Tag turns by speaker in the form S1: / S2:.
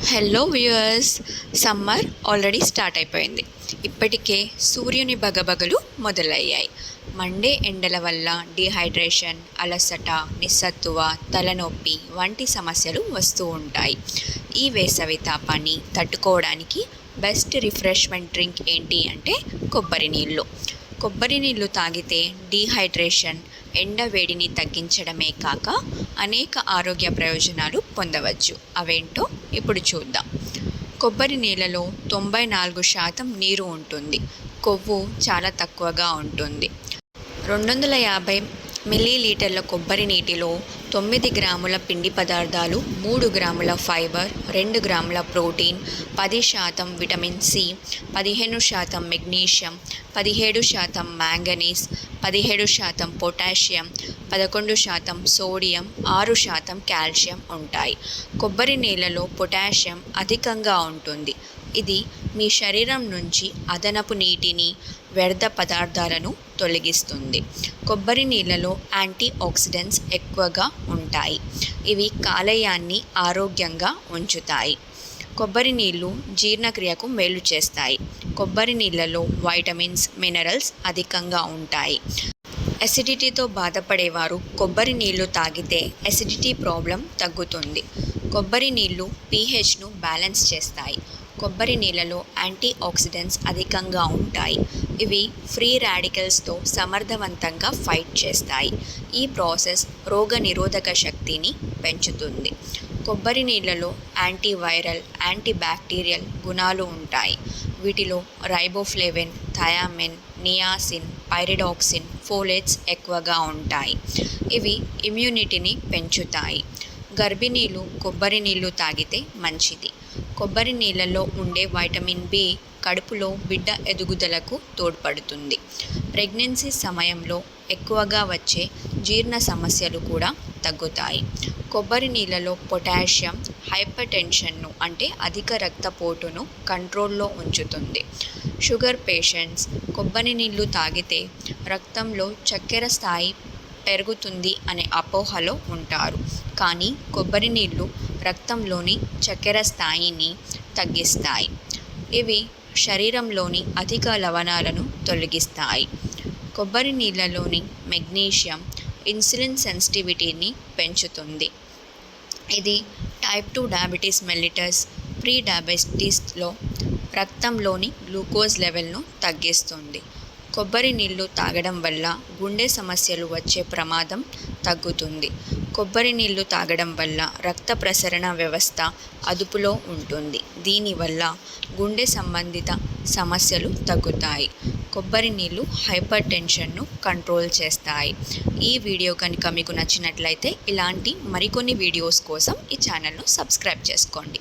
S1: Hello viewers, summer already start అయిపోయింది. ఇప్పటికే సూర్యుని బగబగలు మొదలయ్యాయి. మండే ఎండల వల్ల డిహైడ్రేషన్, అలసట, నిస్సత్తువ, తలనొప్పి వంటి సమస్యలు వస్తూ ఉంటాయి. ఈ వేసవి తాపాన్ని తట్టుకోవడానికి బెస్ట్ రిఫ్రెష్మెంట్ డ్రింక్ ఏంటి అంటే కొబ్బరి నీళ్ళు. కొబ్బరి నీళ్ళు తాగితే డీహైడ్రేషన్, ఎండ వేడిని తగ్గించడమే కాక అనేక ఆరోగ్య ప్రయోజనాలు పొందవచ్చు. అవేంటో ఇప్పుడు చూద్దాం. కొబ్బరి నీళ్ళలో 94% నీరు ఉంటుంది. కొవ్వు చాలా తక్కువగా ఉంటుంది. 250 మిల్లీలీటర్ల కొబ్బరి నీటిలో 9 గ్రాముల పిండి పదార్థాలు, 3 గ్రాముల ఫైబర్, 2 గ్రాముల protein, 10% vitamin C, 15% magnesium, 17% manganese, 17% potassium, 11% sodium, 6% calcium ఉంటాయి. కొబ్బరి నీళ్ళలో పొటాషియం అధికంగా ఉంటుంది. ఇది మీ శరీరం నుంచి అదనపు నీటిని, వ్యర్థ పదార్థాలను తొలగిస్తుంది. కొబ్బరి నీళ్ళలో యాంటీ ఆక్సిడెంట్స్ ఎక్కువగా ఉంటాయి. ఇవి కాలేయాన్ని ఆరోగ్యంగా ఉంచుతాయి. కొబ్బరి నీళ్ళు జీర్ణక్రియకు మేలు చేస్తాయి. కొబ్బరి నీళ్ళలో వైటమిన్స్, మినరల్స్ అధికంగా ఉంటాయి. అసిడిటీతో బాధపడేవారు కొబ్బరి నీళ్ళు తాగితే అసిడిటీ ప్రాబ్లం తగ్గుతుంది. కొబ్బరి నీళ్ళు pHను బ్యాలెన్స్ చేస్తాయి. కొబ్బరి నీళ్ళలో యాంటీ ఆక్సిడెంట్స్ అధికంగా ఉంటాయి. ఇవి ఫ్రీ రాడికల్స్తో సమర్థవంతంగా ఫైట్ చేస్తాయి. ఈ ప్రాసెస్ రోగనిరోధక శక్తిని పెంచుతుంది. కొబ్బరి నీళ్ళలో యాంటీవైరల్, యాంటీబ్యాక్టీరియల్ గుణాలు ఉంటాయి. వీటిలో riboflavin, thiamine, niacin, pyridoxine, folates ఎక్కువగా ఉంటాయి. ఇవి ఇమ్యూనిటీని పెంచుతాయి. గర్భిణీలు కొబ్బరి నీళ్ళు తాగితే మంచిది. కొబ్బరి నీళ్ళలో ఉండే వైటమిన్ బి కడుపులో బిడ్డ ఎదుగుదలకు తోడ్పడుతుంది. ప్రెగ్నెన్సీ సమయంలో ఎక్కువగా వచ్చే జీర్ణ సమస్యలు కూడా తగ్గుతాయి. కొబ్బరి నీళ్ళలో పొటాషియం హైపర్ టెన్షన్ను అంటే అధిక రక్తపోటును కంట్రోల్లో ఉంచుతుంది. షుగర్ పేషెంట్స్ కొబ్బరి నీళ్ళు తాగితే రక్తంలో చక్కెర స్థాయి పెరుగుతుంది అనే అపోహలో ఉంటారు. కానీ కొబ్బరి నీళ్ళు రక్తంలోని చక్కెర స్థాయిని తగ్గిస్తాయి. ఇవి శరీరంలోని అధిక లవణాలను తొలగిస్తాయి. కొబ్బరి నీళ్ళలోని మెగ్నీషియం ఇన్సులిన్ సెన్సిటివిటీని పెంచుతుంది. ఇది టైప్ 2 డయాబెటీస్ మెల్లిటస్, ప్రీ డయాబెటీస్లో రక్తంలోని గ్లూకోజ్ లెవెల్ను తగ్గిస్తుంది. కొబ్బరి నీళ్ళు తాగడం వల్ల గుండె సమస్యలు వచ్చే ప్రమాదం తగ్గుతుంది. కొబ్బరి నీళ్ళు తాగడం వల్ల రక్త ప్రసరణ వ్యవస్థ అదుపులో ఉంటుంది. దీనివల్ల గుండె సంబంధిత సమస్యలు తగ్గుతాయి. కొబ్బరి నీళ్ళు హైపర్ టెన్షన్ను కంట్రోల్ చేస్తాయి. ఈ వీడియో కనుక మీకు నచ్చినట్లయితే ఇలాంటి మరికొన్ని వీడియోస్ కోసం ఈ ఛానల్ను సబ్స్క్రైబ్ చేసుకోండి.